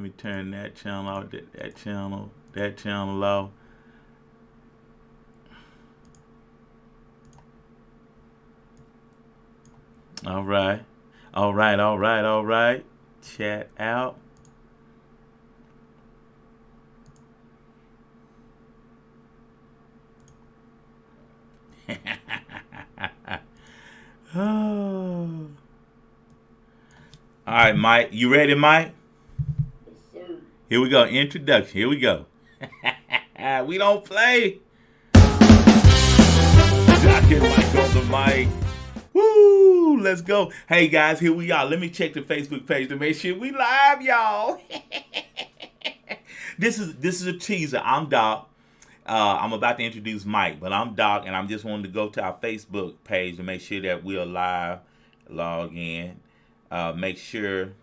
me turn that channel off. That channel off. All right. All right. Chat out. Oh. All right, Mike. You ready, Mike? Yes, sir. Here we go. Introduction. Here we go. We don't play. Doc and Mike on the mic. Woo! Let's go. Hey guys, here we are. Let me check the Facebook page to make sure we live, y'all. This is a teaser. I'm Doc. I'm about to introduce Mike, but I'm Doc, and I'm just wanting to go to our Facebook page to make sure that we're live. Log in. Make sure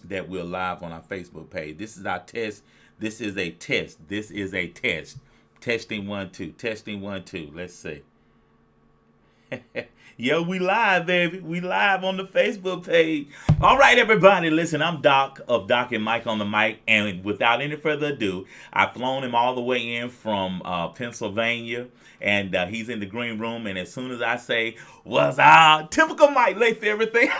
that we're live on our Facebook page. This is our test. This is a test. This is a test. Testing 1 2. Testing 1 2. Let's see. Yo, we live, baby. We live on the Facebook page. All right, everybody. Listen, I'm Doc of Doc and Mike on the mic. And without any further ado, I've flown him all the way in from Pennsylvania. And he's in the green room. And as soon as I say, what's up? Typical Mike, late for everything.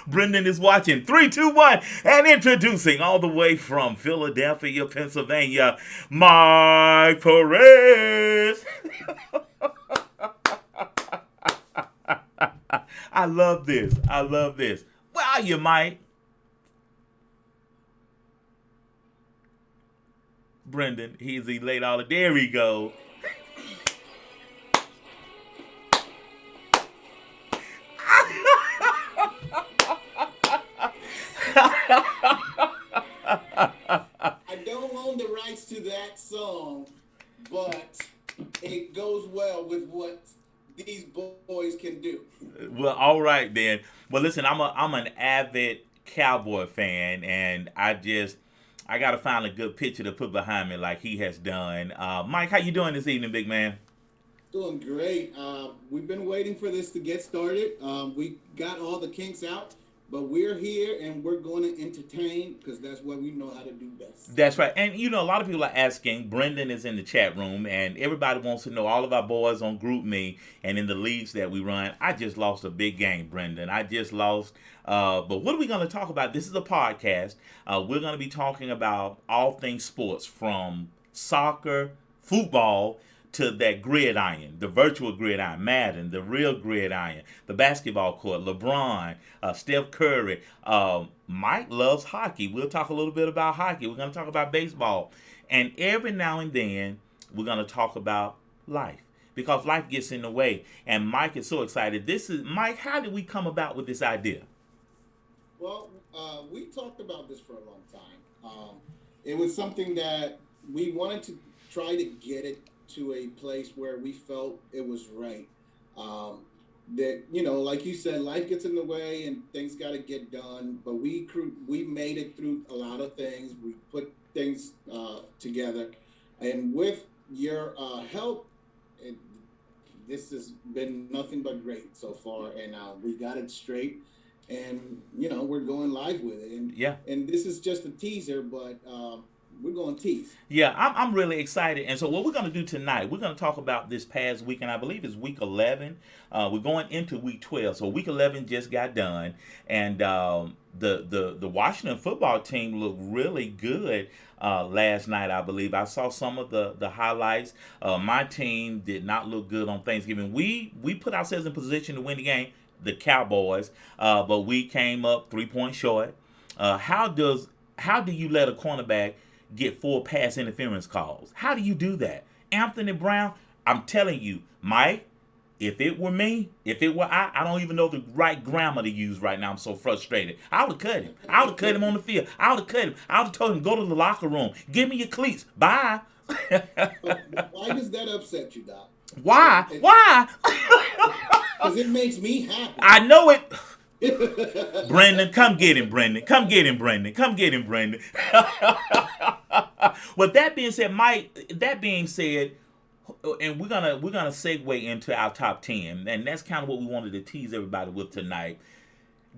Brendan is watching. 3, 2, 1. And introducing all the way from Philadelphia, Pennsylvania, Mike Perez. I love this. I love this. Where are you, Mike? Brendan, he's late all the. There we go. I don't own the rights to that song, but it goes well with what these boys can do. Well, all right then. Well, listen, I'm an avid Cowboy fan, and I gotta find a good picture to put behind me like he has done. Mike, how you doing this evening, big man? Doing great. We've been waiting for this to get started. We got all the kinks out, but we're here and we're going to entertain because that's what we know how to do best. That's right. And you know, a lot of people are asking. Brendan is in the chat room, and everybody wants to know. All of our boys on Group Me and in the leagues that we run. I just lost a big game, Brendan. I just lost. But what are we going to talk about? This is a podcast. We're going to be talking about all things sports, from soccer, football, to that gridiron, the virtual gridiron, Madden, the real gridiron, the basketball court, LeBron, Steph Curry. Mike loves hockey. We'll talk a little bit about hockey. We're going to talk about baseball. And every now and then, we're going to talk about life, because life gets in the way. And Mike is so excited. Mike, how did we come about with this idea? Well, we talked about this for a long time. It was something that we wanted to try to get it to a place where we felt it was right. That, you know, like you said, life gets in the way and things got to get done. But we made it through a lot of things. We put things together, and with your help, this has been nothing but great so far. And we got it straight, and you know we're going live with it. And Yeah. and this is just a teaser, but we're going to tease. Yeah, I'm really excited. And so what we're going to do tonight, we're going to talk about this past week, and I believe it's week 11. We're going into week 12. So week 11 just got done, and the Washington football team looked really good last night, I believe. I saw some of the highlights. My team did not look good on Thanksgiving. We put ourselves in position to win the game, the Cowboys, but we came up 3 points short. How do you let a cornerback get 4 pass interference calls? How do you do that? Anthony Brown, I'm telling you, Mike, if it were me, if it were I don't even know the right grammar to use right now. I'm so frustrated. I would have cut him. I would have cut him on the field. I would have cut him. I would have told him, go to the locker room. Give me your cleats. Bye. But why does that upset you, Doc? Why? Why? Because it makes me happy. I know it. Brendan, come get him, Brendan. Come get him, Brendan. Come get him, Brendan. Well, that being said, Mike, and we're gonna segue into our top 10, and that's kind of what we wanted to tease everybody with tonight.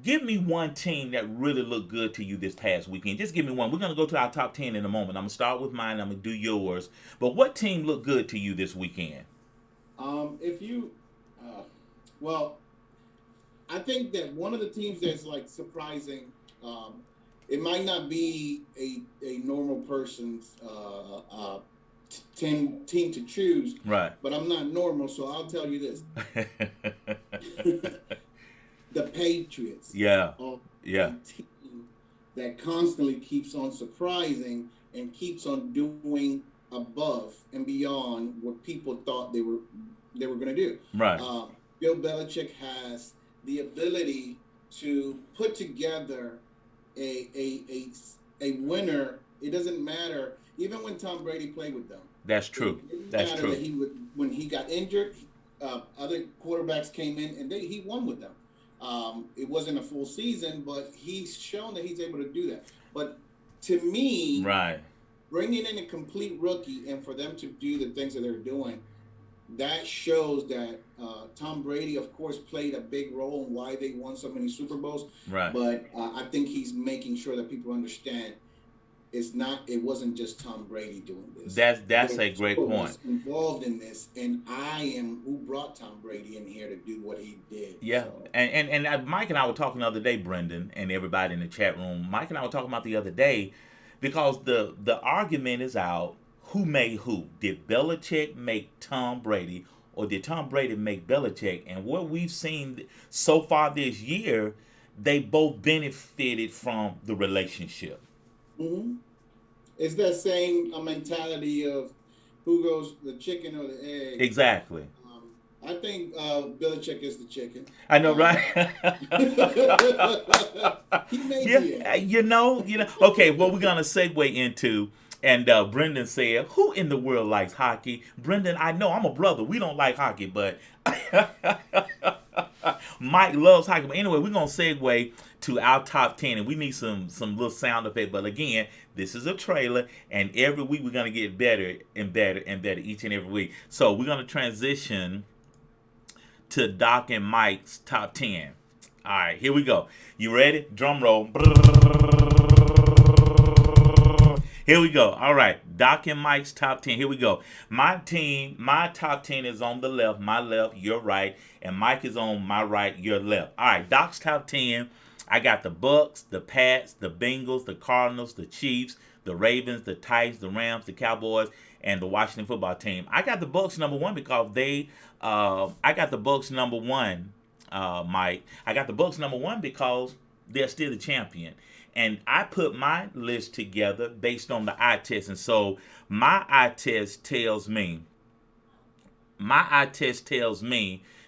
Give me one team that really looked good to you this past weekend. Just give me one. We're going to go to our top 10 in a moment. I'm going to start with mine. I'm going to do yours. But what team looked good to you this weekend? If you, well, I think that one of the teams that's like surprising, it might not be a normal person's team to choose, Right. but I'm not normal, so I'll tell you this: the Patriots. Yeah. Are Yeah. a team that constantly keeps on surprising and keeps on doing above and beyond what people thought they were going to do. Right. Bill Belichick has the ability to put together a winner. It doesn't matter. Even when Tom Brady played with them, That's true. That's true. That when he got injured, other quarterbacks came in and he won with them. It wasn't a full season, but he's shown that he's able to do that. But to me, right, bringing in a complete rookie and for them to do the things that they're doing, that shows that Tom Brady, of course, played a big role in why they won so many Super Bowls. Right. But I think he's making sure that people understand it wasn't just Tom Brady doing this. That's a great point. Involved in this, and I am who brought Tom Brady in here to do what he did. Yeah, so. and Mike and I were talking the other day, Brendan, and everybody in the chat room. Mike and I were talking about the other day because the argument is out. Who made who? Did Belichick make Tom Brady, or did Tom Brady make Belichick? And what we've seen so far this year, they both benefited from the relationship. Mm-hmm. It's that same mentality of who goes the chicken or the egg. Exactly. I think Belichick is the chicken. I know, right? He made the egg. You know. Okay, what we're gonna segue into. And Brendan said, "Who in the world likes hockey?" Brendan, I know I'm a brother. We don't like hockey, but Mike loves hockey. But anyway, we're gonna segue to our top 10, and we need some little sound effect. But again, this is a trailer, and every week we're gonna get better and better and better each and every week. So we're gonna transition to Doc and Mike's top 10. All right, here we go. You ready? Drum roll. Here we go. All right. Doc and Mike's top 10. Here we go. My top 10 is on the left. My left, your right. And Mike is on my right, your left. All right. Doc's top 10. I got the Bucks, the Pats, the Bengals, the Cardinals, the Chiefs, the Ravens, the Titans, the Rams, the Cowboys, and the Washington football team. I got the Bucks number one because I got the Bucks number one, Mike. I got the Bucks number one because they're still the champion. And I put my list together based on the eye test. And so my eye test tells me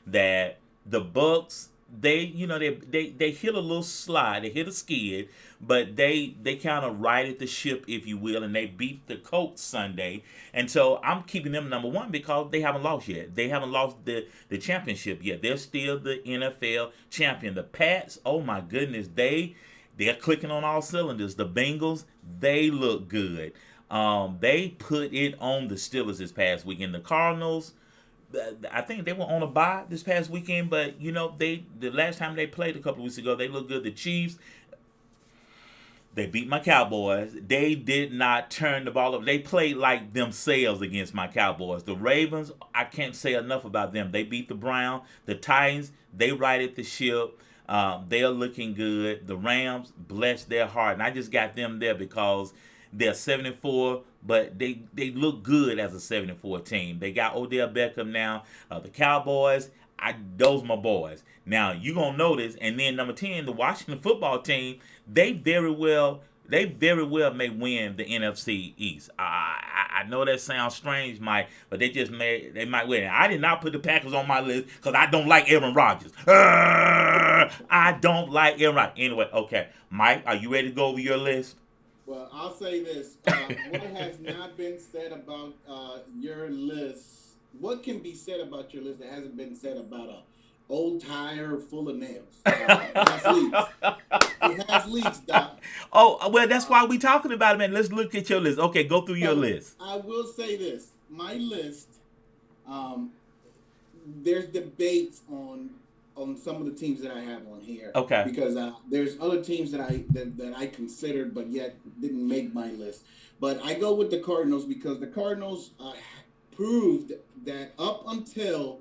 that the Bucks, they hit a little slide, they hit a skid, but they kind of righted the ship, if you will, and they beat the Colts Sunday. And so I'm keeping them number one because they haven't lost yet. They haven't lost the championship yet. They're still the NFL champion. The Pats, oh my goodness, they're clicking on all cylinders. The Bengals, they look good. They put it on the Steelers this past weekend. The Cardinals, I think they were on a bye this past weekend, but the last time they played a couple of weeks ago, they looked good. The Chiefs, they beat my Cowboys. They did not turn the ball up. They played like themselves against my Cowboys. The Ravens, I can't say enough about them. They beat the Browns. The Titans, they righted the ship. They're looking good. The Rams, bless their heart. And I just got them there because they're 7-4, but they look good as a 7-4 team. They got Odell Beckham now. The Cowboys, those my boys. Now, you're going to notice, and then number 10, the Washington football team, they very well may win the NFC East. I know that sounds strange, Mike, but they might win. I did not put the Packers on my list because I don't like Aaron Rodgers. I don't like Aaron Rodgers. Anyway, okay. Mike, are you ready to go over your list? Well, I'll say this. What has not been said about your list? What can be said about your list that hasn't been said about a old tire full of nails? It has leaks, Doc. Oh, well, that's why we talking about it, man. Let's look at your list. Okay, go through your list. I will say this. My list, there's debates on on some of the teams that I have on here. Okay. Because there's other teams that I considered but yet didn't make my list. But I go with the Cardinals because the Cardinals proved that up until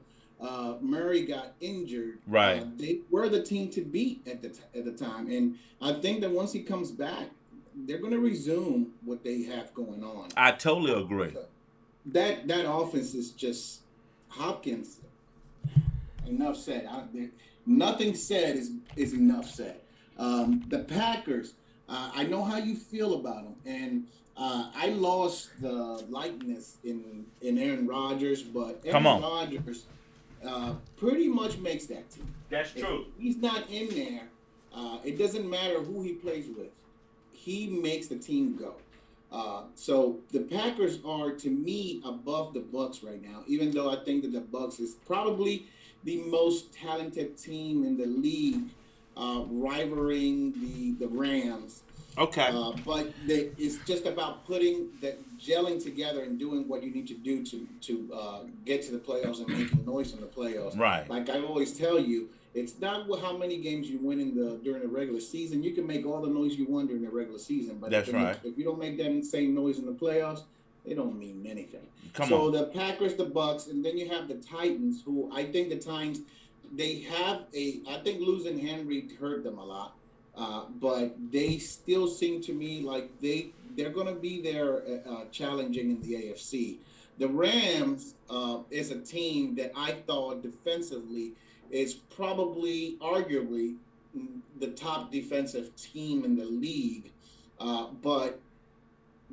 Murray got injured, Right. they were the team to beat at the time. And I think that once he comes back, they're going to resume what they have going on. I totally agree. So that offense is just Hopkins. Enough said. Nothing said is enough said. The Packers. I know how you feel about them, and I lost the likeness in Aaron Rodgers, but Aaron Rodgers pretty much makes that team. That's true. If he's not in there, it doesn't matter who he plays with. He makes the team go. So the Packers are, to me, above the Bucs right now, even though I think that the Bucs is probably the most talented team in the league, rivaling the Rams. Okay. But it's just about gelling together and doing what you need to do to get to the playoffs and making noise in the playoffs. Right. Like I always tell you, it's not how many games you win during the regular season. You can make all the noise you want during the regular season, but that's right. If you don't make that same noise in the playoffs, it don't mean anything. So the Packers, the Bucs, and then you have the Titans, who I think the Titans, I think losing Henry hurt them a lot, but they still seem to me like they're going to be there challenging in the AFC. The Rams is a team that I thought defensively is probably, arguably, the top defensive team in the league, but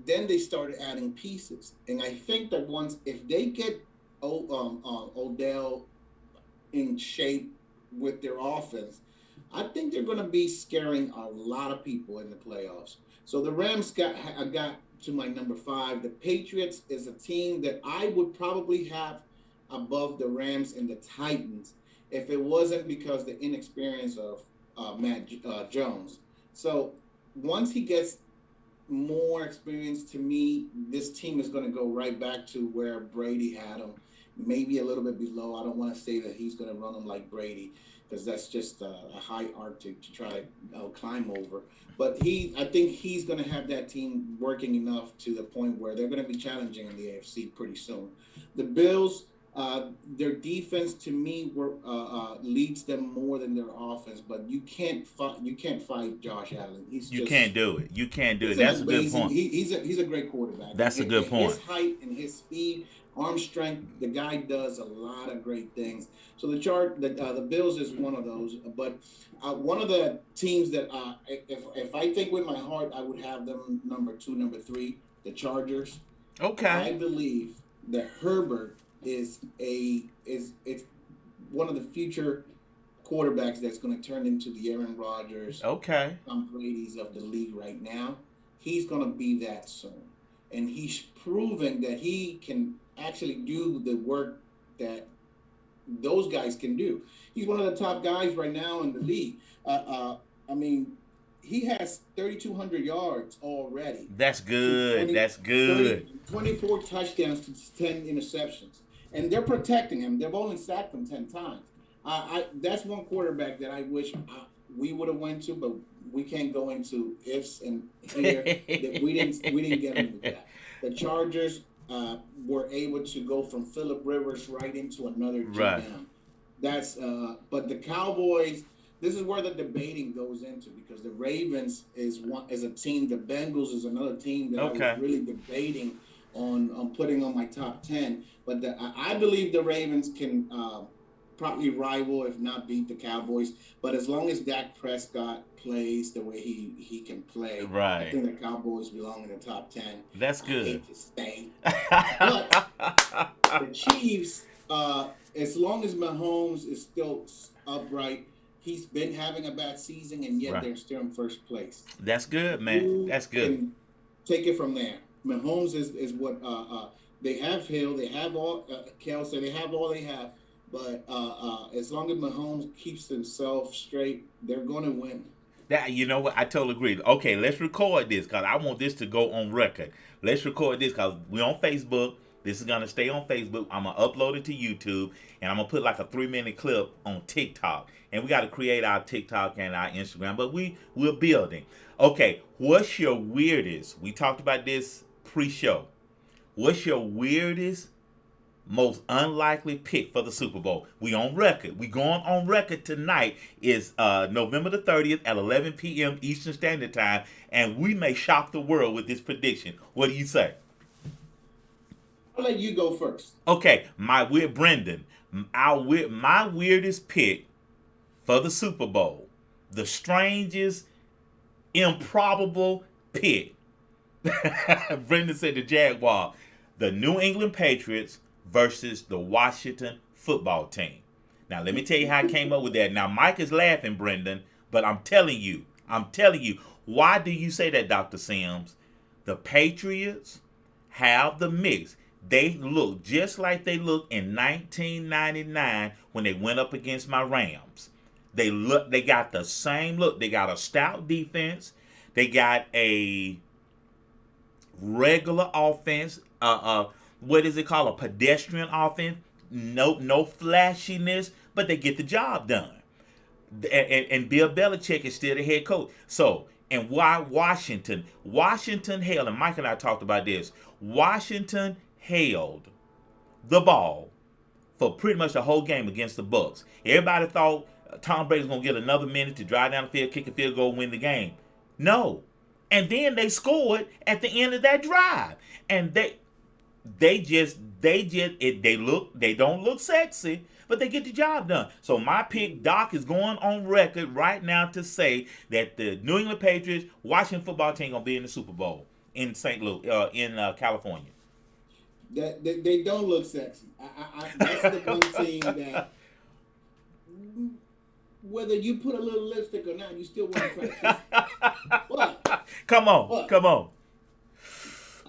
then they started adding pieces, and I think that if they get Odell in shape with their offense, I think they're going to be scaring a lot of people in the playoffs. So the Rams got to my number 5. The Patriots is a team that I would probably have above the Rams and the Titans if it wasn't because the inexperience of Matt Jones. So once he gets more experience, to me, this team is going to go right back to where Brady had him, maybe a little bit below. I don't want to say that he's going to run them like Brady, because that's just a high art to try to climb over. But I think he's going to have that team working enough to the point where they're going to be challenging in the AFC pretty soon. The Bills, their defense to me leads them more than their offense, but you can't fight Josh Allen. You can't do it. You can't do it. That's amazing. a good point. He's a great quarterback. That's a good point. His height and his speed, arm strength, the guy does a lot of great things. So the Bills is one of those. But one of the teams that if I think with my heart, I would have them number 2, number 3, the Chargers. Okay. I believe that Herbert is one of the future quarterbacks that's going to turn into the Aaron Rodgers, Tom Brady's of the league right now. He's going to be that soon, and he's proven that he can actually do the work that those guys can do. He's one of the top guys right now in the league. I mean, he has 3,200 yards already. That's good. That's good. 24 touchdowns to 10 interceptions. And they're protecting him. They've only sacked him 10 times. That's one quarterback that I wish we would have went to, but we can't go into ifs and here. That we didn't get him with that. The Chargers were able to go from Phillip Rivers right into another GM. Right. But the Cowboys. This is where the debating goes into, because the Ravens is a team. The Bengals is another team that I was really debating on putting on my top 10. But I believe the Ravens can probably rival, if not beat, the Cowboys. But as long as Dak Prescott plays the way he can play, right, I think the Cowboys belong in the top 10. That's good. I hate to say. But the Chiefs, as long as Mahomes is still upright, he's been having a bad season, and yet they're still in first place. That's good, man. That's good. Take it from there. Mahomes is what they have. Hill, they have all. Kelsey, they have all they have. But as long as Mahomes keeps himself straight, they're going to win. You know what? I totally agree. Okay, let's record this because I want this to go on record. Let's record this because we're on Facebook. This is gonna stay on Facebook. I'm gonna upload it to YouTube, and I'm gonna put like a 3-minute clip on TikTok. And we got to create our TikTok and our Instagram, but we're building. Okay, what's your weirdest? We talked about this pre-show. What's your weirdest, most unlikely pick for the Super Bowl? We on record. We going on record tonight. Is November the 30th at 11 p.m. Eastern Standard Time, and we may shock the world with this prediction. What do you say? I'll let you go first. Okay, my Brendan. My weirdest pick for the Super Bowl, the strangest, improbable pick. Brendan said the Jaguar, the New England Patriots versus the Washington football team. Now, let me tell you how I came up with that. Now, Mike is laughing, Brendan, but I'm telling you, why do you say that, Dr. Sims? The Patriots have the mix. They look just like they looked in 1999 when they went up against my Rams. They got the same look. They got a stout defense. They got a regular offense. What is it called? A pedestrian offense. No flashiness, but they get the job done. And Bill Belichick is still the head coach. So, and why Washington? Washington held, and Mike and I talked about this. Washington held the ball for pretty much the whole game against the Bucs. Everybody thought Tom Brady was going to get another minute to drive down the field, kick a field goal, win the game. No. And then they scored at the end of that drive. And they don't look sexy, but they get the job done. So my pick, Doc, is going on record right now to say that the New England Patriots, Washington football team, going to be in the Super Bowl in St. Louis, in California. That they don't look sexy. That's the one team that, whether you put a little lipstick or not, you still want to practice. But come on.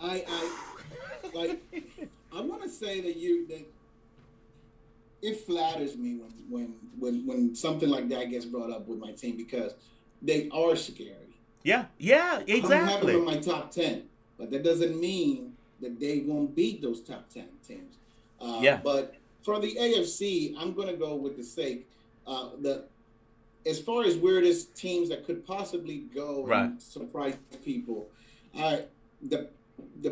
I want to say that it flatters me when something like that gets brought up with my team, because they are scary. Yeah, exactly. I don't have them in my top 10, but that doesn't mean that they won't beat those top 10 teams. But for the AFC, I'm going to go with the sake. As far as weirdest teams that could possibly go and surprise people, the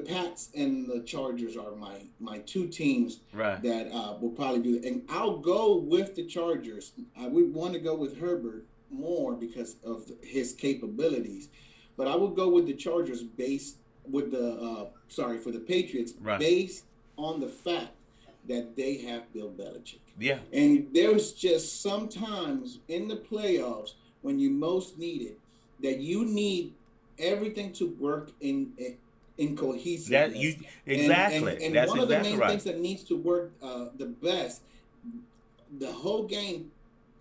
Pats and the Chargers are my two teams that will probably do it. And I'll go with the Chargers. I would want to go with Herbert more because of his capabilities, but I will go with the Chargers for the Patriots based on the fact that they have Bill Belichick. Yeah. And there's just sometimes in the playoffs when you most need it, that you need everything to work in cohesiveness. Exactly. And that's one of the exactly main things that needs to work the best, the whole game,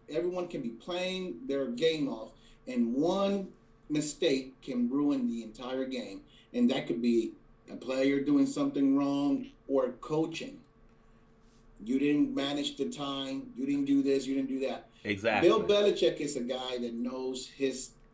everyone can be playing their game off, and one mistake can ruin the entire game. And that could be a player doing something wrong or coaching. You didn't manage the time. You didn't do this. You didn't do that. Exactly. Bill Belichick is a guy that knows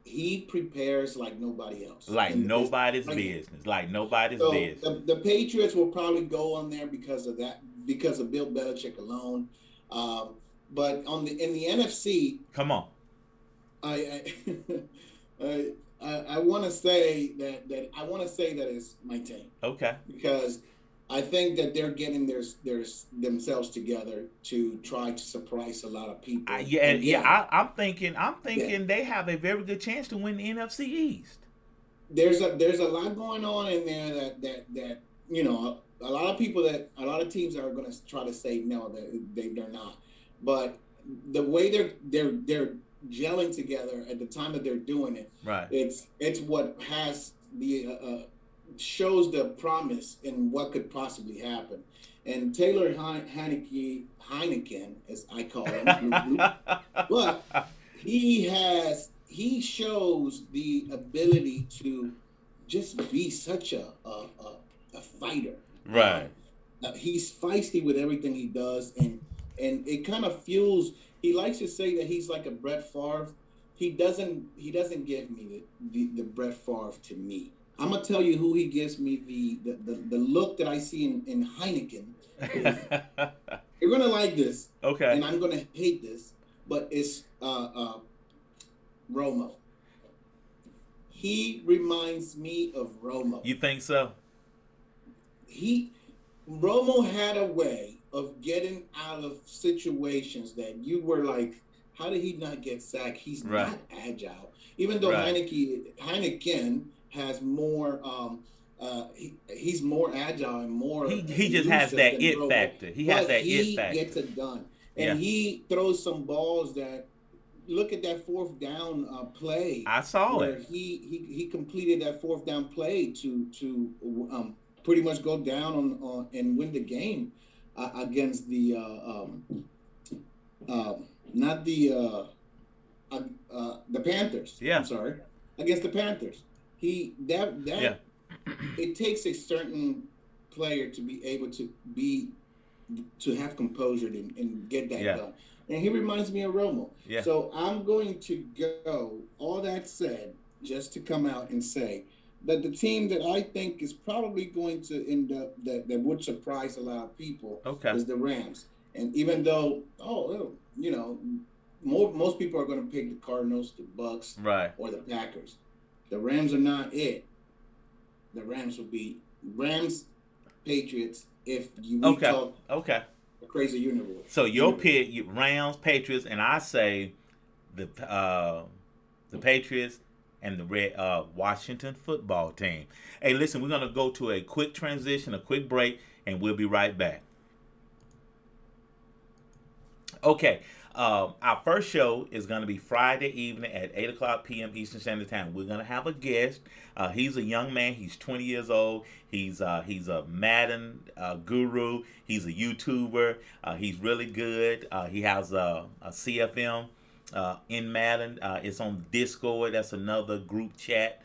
he prepares like nobody else. Like nobody's business. Like nobody's business. The Patriots will probably go on there because of that, because of Bill Belichick alone. But in the NFC, come on. I want to say that is my team. Okay. Because I think that they're getting their themselves together to try to surprise a lot of people. I'm thinking they have a very good chance to win the NFC East. There's a lot going on in there that you know, a lot of teams are going to try to say no, they're not. But the way they're gelling together at the time that they're doing it, it's what has the shows the promise in what could possibly happen. And Taylor Heineken, as I call him, but he shows the ability to just be such a fighter. Right. He's feisty with everything he does, and it kind of fuels. He likes to say that he's like a Brett Favre. He doesn't give me the Brett Favre to me. I'm gonna tell you who he gives me the look that I see in Heineken is you're gonna like this, Okay. and I'm gonna hate this, but it's Romo. He reminds me of Romo. You think so? He Romo had a way of getting out of situations that you were like, how did he not get sacked? He's Right. not agile. Even though Right. Heineken has more, he's more agile and more He just has elusive that than it Romo, factor. He has but that it he gets factor. it done. And Yeah. he throws some balls that look at that fourth down play I saw where it. he completed that fourth down play pretty much go down on and win the game against uh, not the Panthers. I'm Yeah. sorry, against the Panthers. He Yeah. that it takes a certain player to be able to have composure and get that Yeah. done. And he reminds me of Romo. Yeah. So I'm going to go, all that said, just to come out and say that the team that I think is probably going to end up that would surprise a lot of people Okay. is the Rams. And even though, most people are going to pick the Cardinals, the Bucks, Right. or the Packers. The Rams are not it. The Rams will be Rams, Patriots. If we Okay. talk Okay. crazy universe. So your pick, Rams, Patriots, and I say the Patriots and the Red Washington football team. Hey, listen, we're gonna go to a quick transition, a quick break, and we'll be right back. Okay. Our first show is going to be Friday evening at 8 o'clock p.m. Eastern Standard Time. We're going to have a guest. He's a young man. He's 20 years old. He's a Madden guru. He's a YouTuber. He's really good. He has a CFM in Madden. It's on Discord. That's another group chat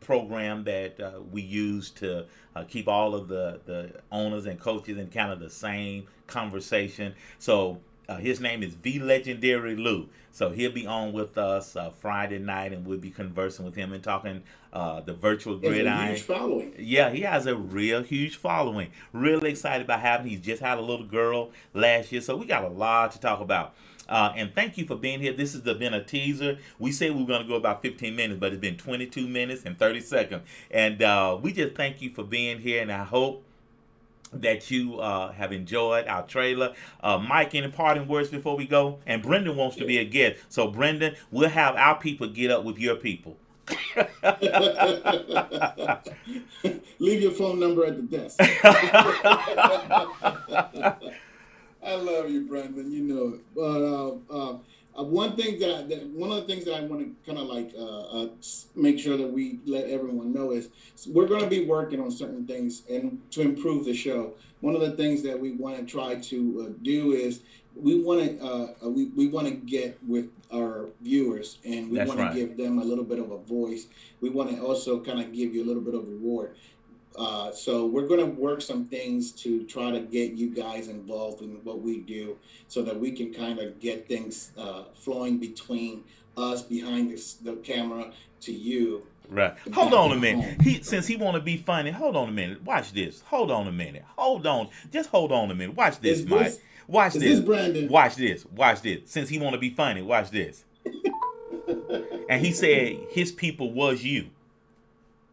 program that we use to keep all of the owners and coaches in kind of the same conversation. So his name is Vlegendary Lou. So he'll be on with us Friday night, and we'll be conversing with him and talking the virtual He has a gridiron. huge following. Yeah, he has a real huge following. Really excited about having. He's just had a little girl last year, so we got a lot to talk about. And thank you for being here. This has been a teaser. We said we were going to go about 15 minutes, but it's been 22 minutes and 30 seconds. And we just thank you for being here, and I hope that you have enjoyed our trailer. Mike, any parting words before we go? And Brendan wants to be a guest. So, Brendan, we'll have our people get up with your people. Leave your phone number at the desk. I love you, Brandon. You know it. But one thing one of the things that I want to kind of like make sure that we let everyone know is we're going to be working on certain things and to improve the show. One of the things that we want to try to do is we want to get with our viewers and we That's want to right. give them a little bit of a voice. We want to also kind of give you a little bit of reward. So we're going to work some things to try to get you guys involved in what we do so that we can kind of get things flowing between us behind the camera to you. Right. back Hold on a at minute. home. Since he want to be funny, hold on a minute. Watch this. Hold on a minute. Hold on. Just hold on a minute. Watch this, Is Mike. this Watch is this this. Brandon? Watch this. Watch this. Since he want to be funny, watch this. And he said his people was you.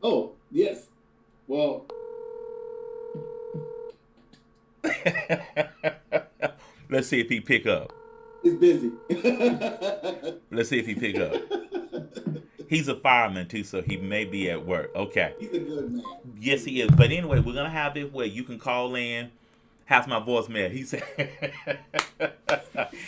Oh, yes. Well, Let's see if he pick up. he's busy. Let's see if he pick up. He's a fireman too, so he may be at work. Okay. He's a good man. Yes, he is. But anyway, we're gonna have it where you can call in. Have my voicemail. He said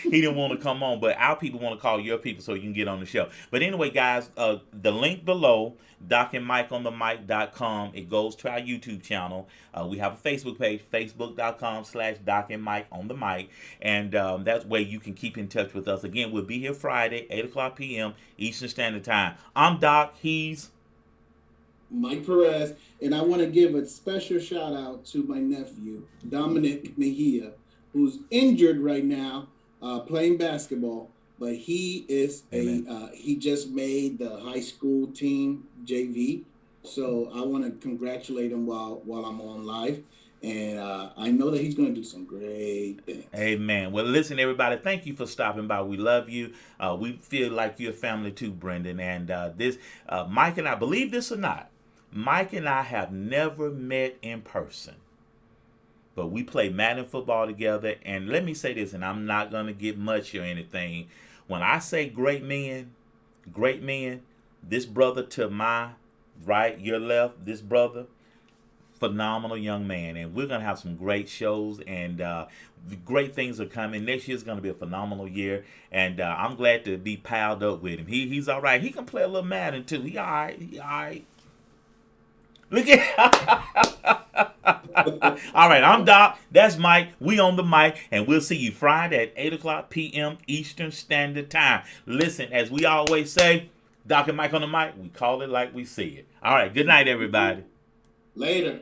he didn't want to come on, but our people want to call your people so you can get on the show. But anyway, guys, the link below, DocandMikeOnTheMic.com, it goes to our YouTube channel. We have a Facebook page, Facebook.com/DocandMikeOnTheMic, and that's where you can keep in touch with us. Again, we'll be here Friday, 8 o'clock p.m. Eastern Standard Time. I'm Doc. He's Mike Perez, and I want to give a special shout out to my nephew, Dominic Mejia, who's injured right now playing basketball, but he is Amen. he just made the high school team JV, So I want to congratulate him while I'm on live, and I know that he's going to do some great things. Amen. Well, listen, everybody, thank you for stopping by. We love you. We feel like you're family too, Brendan. And Mike and I, believe this or not, Mike and I have never met in person, but we play Madden football together. And let me say this, and I'm not going to get much or anything. When I say great men, this brother to my right, your left, this brother, phenomenal young man, and we're gonna have some great shows, and great things are coming. Next year's gonna be a phenomenal year, and I'm glad to be piled up with him. He's all right. He can play a little Madden too. He all right. He all right. Look at. All right, I'm Doc. That's Mike. We on the mic, and we'll see you Friday at 8 o'clock p.m. Eastern Standard Time. Listen, as we always say, Doc and Mike on the mic. We call it like we see it. All right. Good night, everybody. Later.